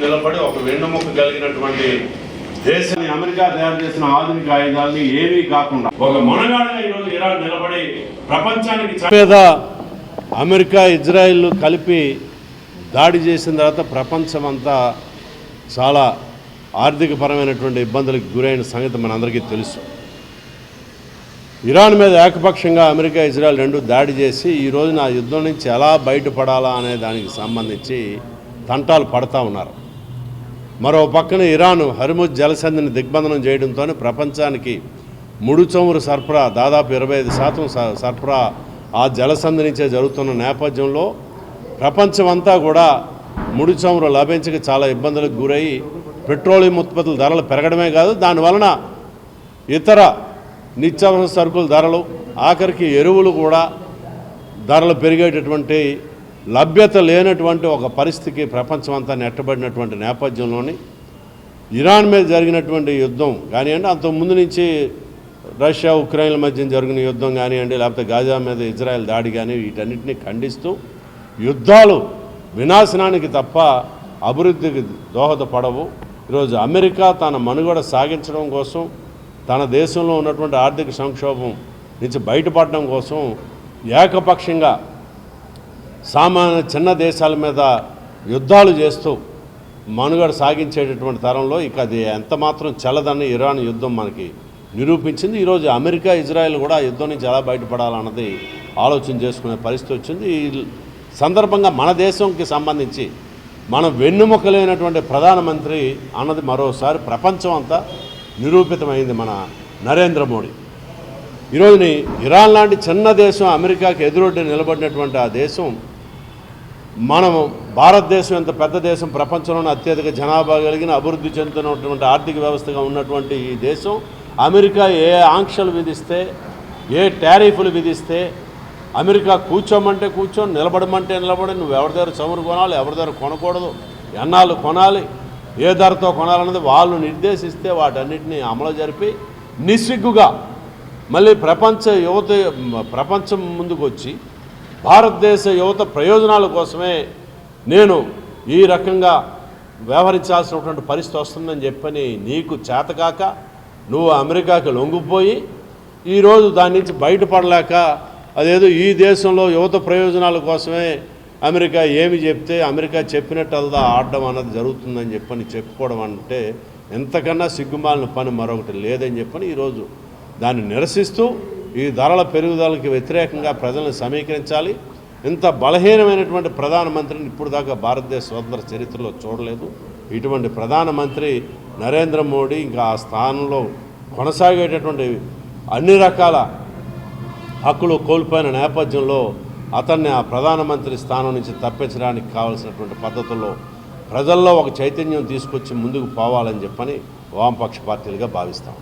నిలబడి ఒక వెన్నుముక కలిగినటువంటి దేశాన్ని అమెరికా తయారు చేసిన ఆధునిక ఆయుధాలని ఏమీ కాకుండా ఒక మొనగాడుగా ఈరోజు ఇరాన్ నిలబడి ప్రపంచానికి మీద అమెరికా ఇజ్రాయిల్ కలిపి దాడి చేసిన తర్వాత ప్రపంచం అంతా చాలా ఆర్థికపరమైనటువంటి ఇబ్బందులకు గురైన సంగతి మనందరికీ తెలుసు. ఇరాన్ మీద ఏకపక్షంగా అమెరికా ఇజ్రాయెల్ రెండు దాడి చేసి ఈ రోజున ఆ యుద్ధం నుంచి ఎలా బయటపడాలా అనే దానికి సంబంధించి తంటాలు పడతా ఉన్నారు. మరో పక్కన ఇరాన్ హర్ముజ్ జలసంధిని దిగ్బంధనం చేయడంతో ప్రపంచానికి ముడి చమురు సరఫరా దాదాపు 25% సరఫరా ఆ జలసంధి నుంచే జరుగుతున్న నేపథ్యంలో ప్రపంచమంతా కూడా ముడి చమురు లభించక చాలా ఇబ్బందులకు గురై పెట్రోలియం ఉత్పత్తుల ధరలు పెరగడమే కాదు, దానివలన ఇతర నిత్యావసర సరుకుల ధరలు, ఆఖరికి ఎరువులు కూడా ధరలు పెరిగేటటువంటి లభ్యత లేనటువంటి ఒక పరిస్థితికి ప్రపంచం అంతా నెట్టబడినటువంటి నేపథ్యంలోని ఇరాన్ మీద జరిగినటువంటి యుద్ధం కానివ్వండి, అంతకుముందు నుంచి రష్యా ఉక్రెయిన్ల మధ్య జరిగిన యుద్ధం కానివ్వండి, లేకపోతే గాజా మీద ఇజ్రాయెల్ దాడి కానీ వీటన్నిటిని ఖండిస్తూ యుద్ధాలు వినాశనానికి తప్ప అభివృద్ధికి దోహదపడవు. ఈరోజు అమెరికా తన మనుగడ సాగించడం కోసం, తన దేశంలో ఉన్నటువంటి ఆర్థిక సంక్షోభం నుంచి బయటపడడం కోసం ఏకపక్షంగా సామాన్య చిన్న దేశాల మీద యుద్ధాలు చేస్తూ మనుగడ సాగించేటటువంటి తరంలో ఇక అది ఎంత మాత్రం చల్లదని ఇరాన్ యుద్ధం మనకి నిరూపించింది. ఈరోజు అమెరికా ఇజ్రాయెల్ కూడా యుద్ధం నుంచి ఎలా బయటపడాలన్నది ఆలోచన చేసుకునే పరిస్థితి వచ్చింది. ఈ సందర్భంగా మన దేశంకి సంబంధించి మన వెన్నుముకలైనటువంటి ప్రధానమంత్రి అన్నది మరోసారి ప్రపంచం అంతా నిరూపితమైంది. మన నరేంద్ర మోడీ ఈరోజుని ఇరాన్ లాంటి చిన్న దేశం అమెరికాకి ఎదురొడ్డి నిలబడినటువంటి ఆ దేశం, మనము భారతదేశం ఎంత పెద్ద దేశం, ప్రపంచంలోనే అత్యధిక జనాభా కలిగిన అభివృద్ధి చెందుతున్నటువంటి ఆర్థిక వ్యవస్థగా ఉన్నటువంటి ఈ దేశం అమెరికా ఏ ఆంక్షలు విధిస్తే, ఏ టారిఫ్లు విధిస్తే అమెరికా కూర్చోమంటే కూర్చొని, నిలబడమంటే నిలబడి, నువ్వు ఎవరి దగ్గర చమురు కొనాలి, ఎవరి దగ్గర కొనకూడదు, ఎన్నాళ్ళు కొనాలి, ఏ ధరతో కొనాలన్నది వాళ్ళు నిర్దేశిస్తే వాటన్నిటిని అమలు జరిపి నిస్సిగ్గుగా మళ్ళీ ప్రపంచం ముందుకు వచ్చి భారతదేశ యువత ప్రయోజనాల కోసమే నేను ఈ రకంగా వ్యవహరించాల్సినటువంటి పరిస్థితి వస్తుందని చెప్పని నీకు చేతకాక నువ్వు అమెరికాకి లొంగిపోయి ఈరోజు దాని నుంచి బయటపడలేక అదేదో ఈ దేశంలో యువత ప్రయోజనాల కోసమే అమెరికా ఏమి చెప్తే అమెరికా చెప్పినట్టల్లా ఆడడం అన్నది జరుగుతుందని చెప్పని చెప్పుకోవడం అంటే ఎంతకన్నా సిగ్గుమాలిన పని మరొకటి లేదని చెప్పని ఈరోజు దాన్ని నిరసిస్తూ ఈ ధరల పెరుగుదలకి వ్యతిరేకంగా ప్రజలను సమీకరించాలి. ఇంత బలహీనమైనటువంటి ప్రధానమంత్రిని ఇప్పుడు దాకా భారతదేశ స్వతంత్ర చరిత్రలో చూడలేదు. ఇటువంటి ప్రధానమంత్రి నరేంద్ర మోడీ ఇంకా ఆ స్థానంలో కొనసాగేటటువంటి అన్ని రకాల హక్కులు కోల్పోయిన నేపథ్యంలో అతన్ని ఆ ప్రధానమంత్రి స్థానం నుంచి తప్పించడానికి కావాల్సినటువంటి పద్ధతుల్లో ప్రజల్లో ఒక చైతన్యం తీసుకొచ్చి ముందుకు పోవాలని చెప్పని వామపక్ష పార్టీలుగా భావిస్తాం.